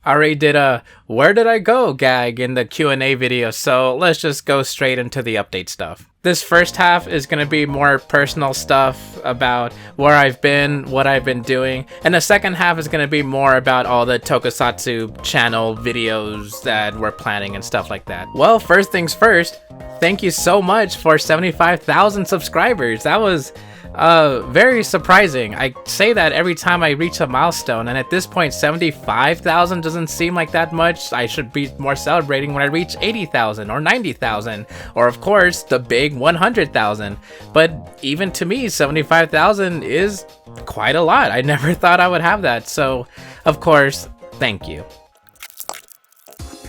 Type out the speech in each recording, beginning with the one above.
I already did a "where did I go" gag in the Q&A video, so let's just go straight into the update stuff. This first half is going to be more personal stuff about where I've been, what I've been doing, and the second half is going to be more about all the Tokusatsu channel videos that we're planning and stuff like that. Well, first things first, thank you so much for 75,000 subscribers. That was very surprising. I say that every time I reach a milestone, and at this point 75,000 doesn't seem like that much. I should be more celebrating when I reach 80,000 or 90,000, or of course the big 100,000. But even to me, 75,000 is quite a lot. I never thought I would have that, so of course, thank you.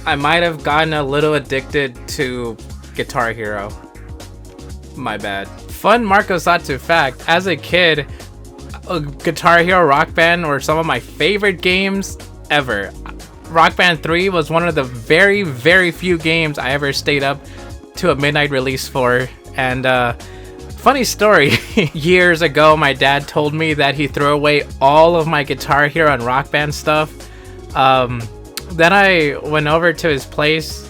I might have gotten a little addicted to Guitar Hero. My bad. Fun Marcosatsu fact, as a kid, Guitar Hero Rock Band were some of my favorite games ever. Rock Band 3 was one of the very, very few games I ever stayed up to a midnight release for. And funny story, years ago my dad told me that he threw away all of my Guitar Hero and Rock Band stuff. Then I went over to his place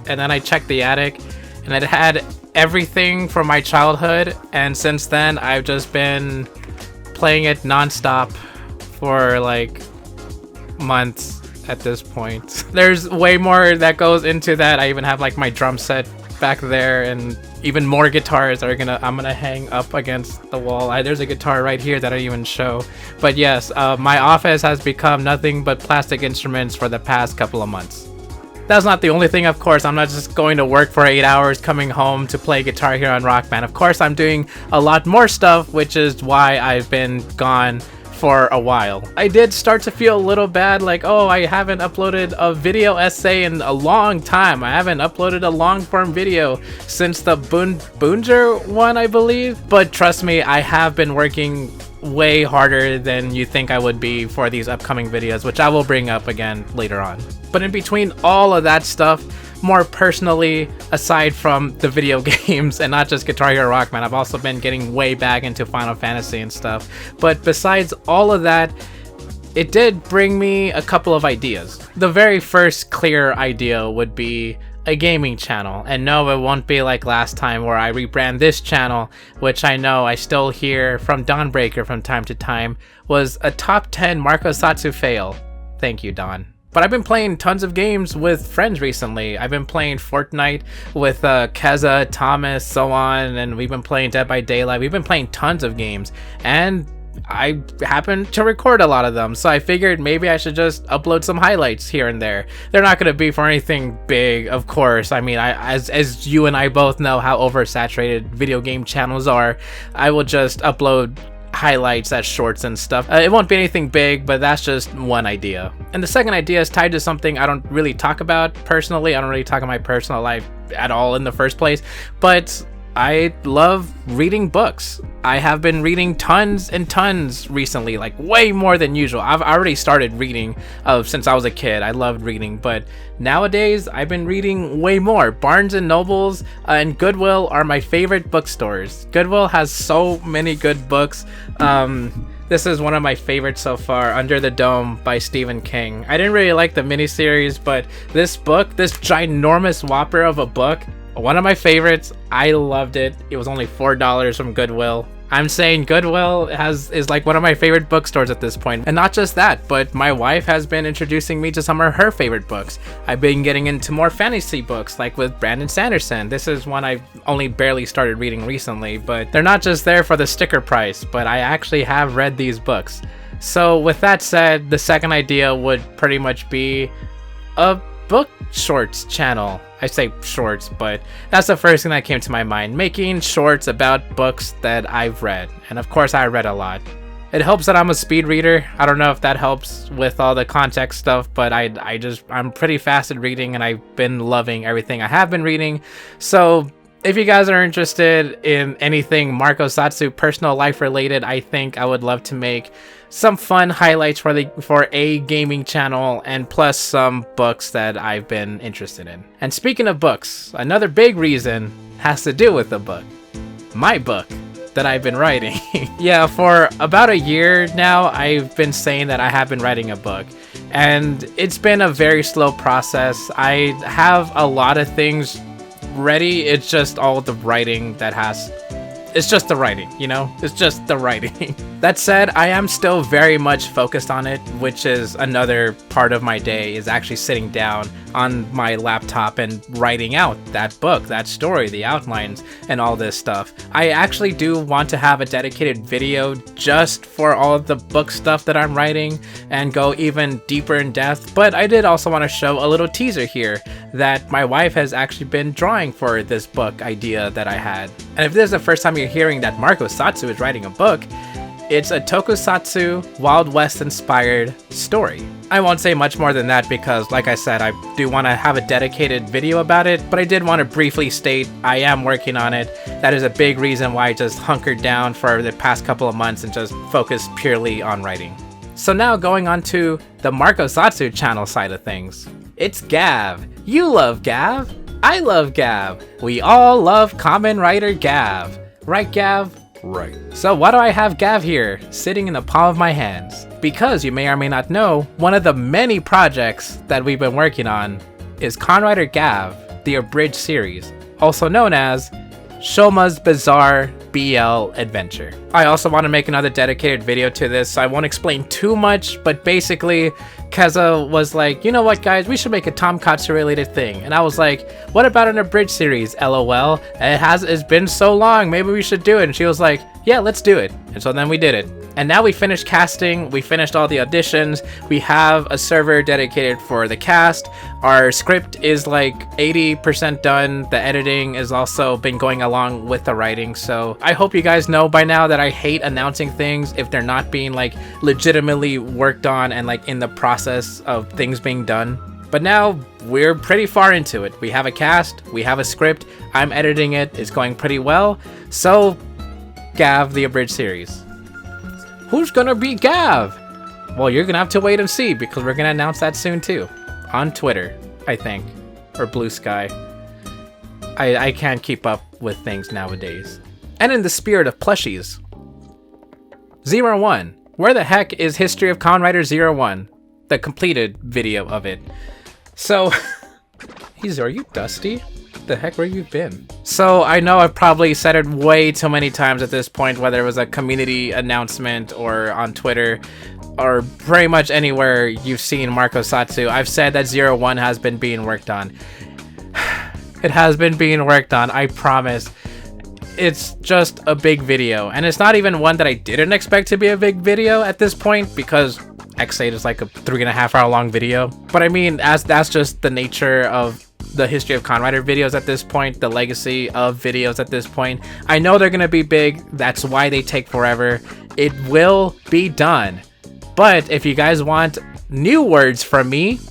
and then I checked the attic and it had everything from my childhood, and since then I've just been playing it non-stop for like months at this point. There's way more that goes into that. I even have like my drum set back there and even more guitars that I'm gonna hang up against the wall. There's a guitar right here that I even show. But yes, my office has become nothing but plastic instruments for the past couple of months. That's not the only thing, of course. I'm not just going to work for 8 hours coming home to play Guitar Hero and Rock Band. Of course, I'm doing a lot more stuff, which is why I've been gone for a while. I did start to feel a little bad, like, oh, I haven't uploaded a video essay in a long time. I haven't uploaded a long-form video since the Boonger one, I believe. But trust me, I have been working way harder than you think I would be for these upcoming videos, which I will bring up again later on. But in between all of that stuff, more personally, aside from the video games and not just Guitar Hero Rock Band, I've also been getting way back into Final Fantasy and stuff. But besides all of that, it did bring me a couple of ideas. The very first clear idea would be a gaming channel, and no, it won't be like last time where I rebrand this channel, which I know I still hear from Dawnbreaker from time to time, was a top 10 Marcosatsu fail. Thank you, Dawn. But I've been playing tons of games with friends recently. I've been playing Fortnite with Keza, Thomas, Sowon, and we've been playing Dead by Daylight. We've been playing tons of games, and I happen to record a lot of them, so I figured maybe I should just upload some highlights here and there. They're not going to be for anything big, of course. I mean, as you and I both know how oversaturated video game channels are, I will just upload highlights as shorts and stuff. It won't be anything big, but that's just one idea. And the second idea is tied to something I don't really talk about personally. I don't really talk about my personal life at all in the first place, but I love reading books. I have been reading tons and tons recently, like way more than usual. I've already started reading since I was a kid. I loved reading, but nowadays I've been reading way more. Barnes and Nobles and Goodwill are my favorite bookstores. Goodwill has so many good books. This is one of my favorites so far, Under the Dome by Stephen King. I didn't really like the miniseries, but this book, this ginormous whopper of a book, one of my favorites. I loved it. It was only $4 from Goodwill. I'm saying Goodwill is like one of my favorite bookstores at this point. And not just that, but my wife has been introducing me to some of her favorite books. I've been getting into more fantasy books, like with Brandon Sanderson. This is one I've only barely started reading recently, but they're not just there for the sticker price, but I actually have read these books. So with that said, the second idea would pretty much be a book shorts channel. I say shorts, but that's the first thing that came to my mind. Making shorts about books that I've read. And of course I read a lot. It helps that I'm a speed reader. I don't know if that helps with all the context stuff, but I'm pretty fast at reading, and I've been loving everything I have been reading. So if you guys are interested in anything Marcosatsu personal life related, I think I would love to make some fun highlights for a gaming channel, and plus some books that I've been interested in. And speaking of books, another big reason has to do with the book. My book. that I've been writing. Yeah, for about a year now, I've been saying that I have been writing a book. And it's been a very slow process. I have a lot of things ready. It's just all the writing that has... It's just the writing, you know? It's just the writing. That said, I am still very much focused on it, which is another part of my day, is actually sitting down on my laptop and writing out that book, that story, the outlines, and all this stuff. I actually do want to have a dedicated video just for all of the book stuff that I'm writing and go even deeper in depth, but I did also want to show a little teaser here that my wife has actually been drawing for this book idea that I had. And if this is the first time you're hearing that Marcosatsu is writing a book, it's a tokusatsu, Wild West inspired story. I won't say much more than that because, like I said, I do want to have a dedicated video about it, but I did want to briefly state I am working on it. That is a big reason why I just hunkered down for the past couple of months and just focused purely on writing. So now going on to the Marcosatsu channel side of things. It's Gavv. You love Gavv. I love Gavv. We all love Kamen writer Gavv. Right, Gavv? Right. So why do I have Gavv here, sitting in the palm of my hands? Because you may or may not know, one of the many projects that we've been working on is Kamen Rider Gavv, the abridged series, also known as Shoma's Bizarre BL Adventure. I also want to make another dedicated video to this, so I won't explain too much, but basically, Keza was like, you know what guys, we should make a Tonkatsu related thing. And I was like, what about an abridged series? LOL. It's been so long, maybe we should do it. And she was like, yeah, let's do it. And so then we did it. And now we finished casting, we finished all the auditions, we have a server dedicated for the cast, our script is like 80% done, the editing has also been going along with the writing, so I hope you guys know by now that I hate announcing things if they're not being like legitimately worked on and like in the process of things being done. But now we're pretty far into it. We have a cast, we have a script, I'm editing it, it's going pretty well, so Gavv, the abridged series. Who's gonna be Gavv? Well, you're gonna have to wait and see because we're gonna announce that soon too. On Twitter, I think. Or Blue Sky. I can't keep up with things nowadays. And in the spirit of plushies, 01. Where the heck is History of Kamen Rider 01? The completed video of it. So, are you dusty? The heck where you been? So I know I've probably said it way too many times at this point, whether it was a community announcement or on Twitter or pretty much anywhere you've seen Marcosatsu. I've said that 01 has been being worked on. It has been being worked on, I promise. It's just a big video, and it's not even one that I didn't expect to be a big video at this point because X8 is like a 3.5 hour long video. But I mean, that's just the nature of the History of Kamen Rider videos at this point, the legacy of videos at this point. I know they're gonna be big, that's why they take forever. It will be done. But if you guys want new words from me,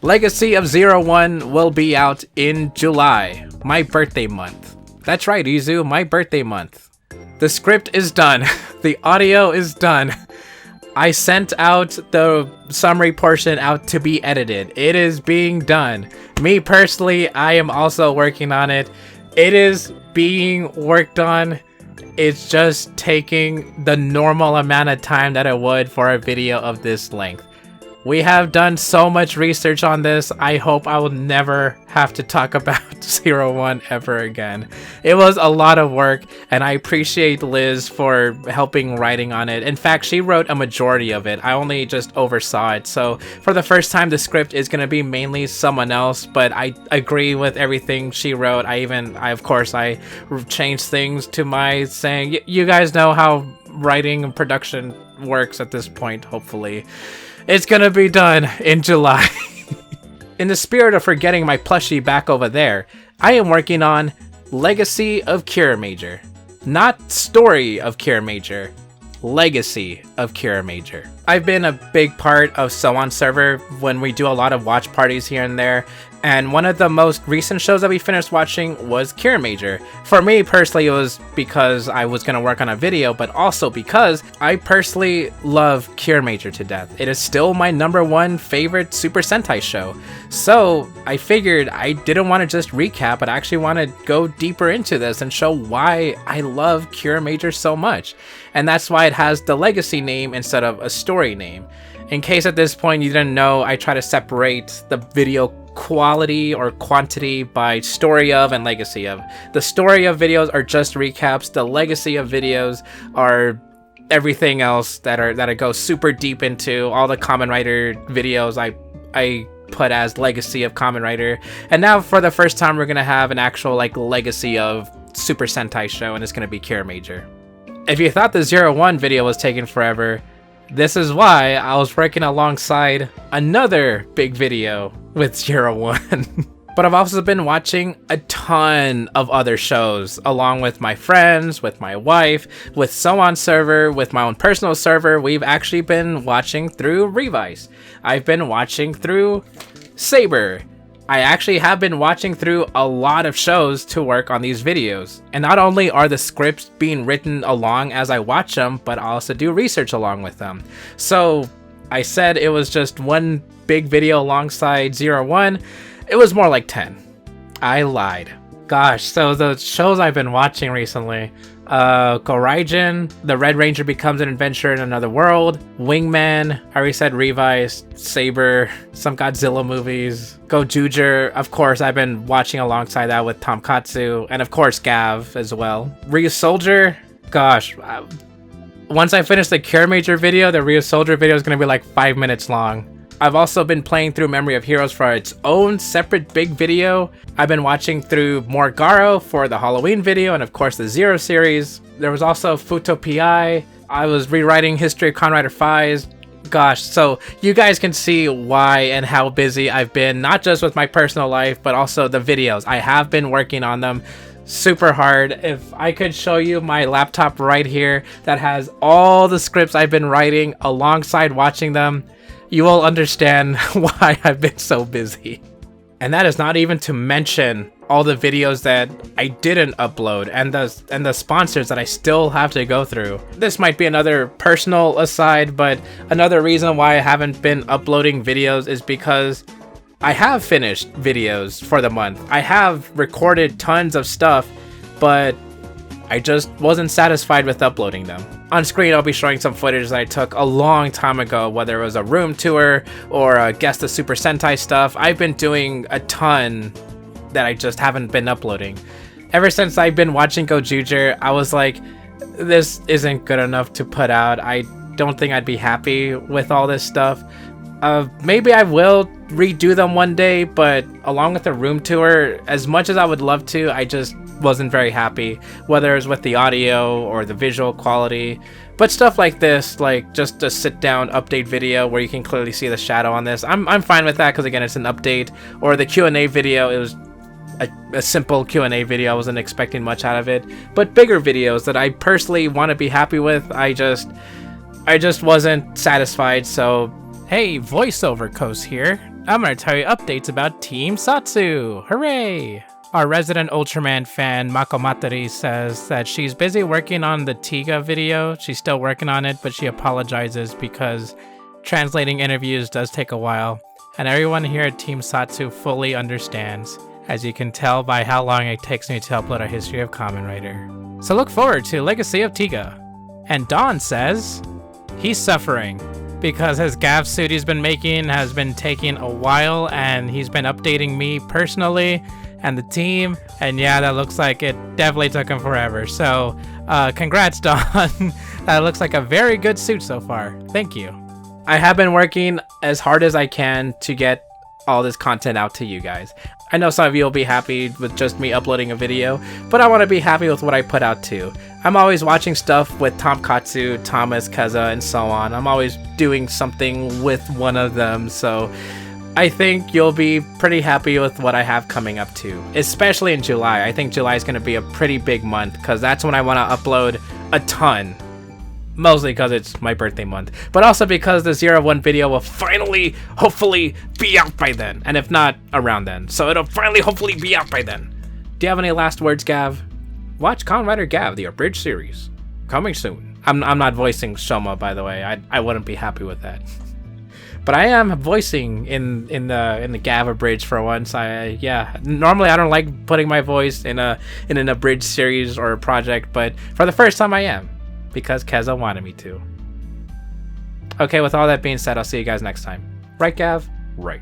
Legacy of 01 will be out in July, my birthday month. That's right, Izu, my birthday month. The script is done. The audio is done. I sent out the summary portion out to be edited. It is being done. Me personally, I am also working on it. It is being worked on. It's just taking the normal amount of time that it would for a video of this length. We have done so much research on this. I hope I will never have to talk about 01 ever again. It was a lot of work, and I appreciate Liz for helping writing on it. In fact, she wrote a majority of it. I only just oversaw it. So for the first time, the script is going to be mainly someone else, but I agree with everything she wrote. I of course, I changed things to my saying, you guys know how writing and production works at this point, hopefully. It's gonna be done in July. In the spirit of forgetting my plushie back over there, I am working on Legacy of Cure Major. Not Story of Cure Major. Legacy of Kira Major. I've been a big part of Sowon server when we do a lot of watch parties here and there, and one of the most recent shows that we finished watching was Kira Major. For me personally, it was because I was going to work on a video, but also because I personally love Kira Major to death. It is still my #1 favorite Super Sentai show. So I figured I didn't want to just recap, but I actually want to go deeper into this and show why I love Kira Major so much. And that's why it has the Legacy name instead of a story name. In case at this point you didn't know, I try to separate the video quality or quantity by story of and legacy of. The story of videos are just recaps. The legacy of videos are everything else that I go super deep into. All the Kamen Rider videos I put as legacy of Kamen Rider. And now for the first time we're gonna have an actual like legacy of Super Sentai show, and it's gonna be Kira Major. If you thought the 01 video was taking forever, this is why. I was working alongside another big video with 01. But I've also been watching a ton of other shows along with my friends, with my wife, with Sowon server, with my own personal server. We've actually been watching through Revise. I've been watching through Saber. I actually have been watching through a lot of shows to work on these videos. And not only are the scripts being written along as I watch them, but I also do research along with them. So I said it was just one big video alongside 01. It was more like 10. I lied. Gosh, so the shows I've been watching recently, Goraijin, The Red Ranger Becomes an Adventurer in Another World, Wingman, I already said Revise, Saber, some Godzilla movies, Gojuger, of course I've been watching alongside that with Tonkatsu, and of course Gavv as well. Ryu Soldier, gosh, once I finish the Kira Major video, the Ryu Soldier video is going to be like 5 minutes long. I've also been playing through Memory of Heroes for its own separate big video. I've been watching through more Garo for the Halloween video, and of course the Zero series. There was also Futo PI. I was rewriting History of Kamen Rider Phi's. Gosh, so you guys can see why and how busy I've been, not just with my personal life, but also the videos. I have been working on them super hard. If I could show you my laptop right here that has all the scripts I've been writing alongside watching them, you will understand why I've been so busy. And that is not even to mention all the videos that I didn't upload and the sponsors that I still have to go through. This might be another personal aside, but another reason why I haven't been uploading videos is because I have finished videos for the month. I have recorded tons of stuff, but I just wasn't satisfied with uploading them. On screen, I'll be showing some footage that I took a long time ago, whether it was a room tour or a Guest of Super Sentai stuff. I've been doing a ton that I just haven't been uploading. Ever since I've been watching Gojuger, I was like, this isn't good enough to put out. I don't think I'd be happy with all this stuff. Maybe I will redo them one day, but along with the room tour, as much as I would love to, I just wasn't very happy, whether it's with the audio or the visual quality. But stuff like this, like just a sit down update video where you can clearly see the shadow on this, I'm fine with that, because again, it's an update. Or the Q&A video, it was a simple Q&A video. I wasn't expecting much out of it. But bigger videos that I personally want to be happy with, I just wasn't satisfied. So hey, voiceover Coast here. I'm gonna tell you updates about Team Satsu. Hooray! Our resident Ultraman fan, Makomatari, says that she's busy working on the Tiga video. She's still working on it, but she apologizes because translating interviews does take a while. And everyone here at Team Satsu fully understands, as you can tell by how long it takes me to upload a history of Kamen Rider. So look forward to Legacy of Tiga. And Don says he's suffering because his Gavv suit he's been making has been taking a while, and he's been updating me personally and the team, and yeah, that looks like it definitely took him forever. So congrats, Don. That looks like a very good suit so far. Thank you. I have been working as hard as I can to get all this content out to you guys. I know some of you will be happy with just me uploading a video, but I want to be happy with what I put out too. I'm always watching stuff with Tonkatsu, Thomas, Keza, and so on. I'm always doing something with one of them, so I think you'll be pretty happy with what I have coming up too, especially in July. I think July is going to be a pretty big month because that's when I want to upload a ton. Mostly because it's my birthday month, but also because the 01 video will finally, hopefully, be out by then. And if not, around then. So it'll finally, hopefully, be out by then. Do you have any last words, Gavv? Watch Kamen Rider Gavv, the abridged series. Coming soon. I'm not voicing Shoma, by the way. I wouldn't be happy with that. But I am voicing in the Gavv abridged for once. Yeah. Normally I don't like putting my voice in an abridged series or a project, but for the first time I am. Because Keza wanted me to. Okay, with all that being said, I'll see you guys next time. Right, Gavv? Right.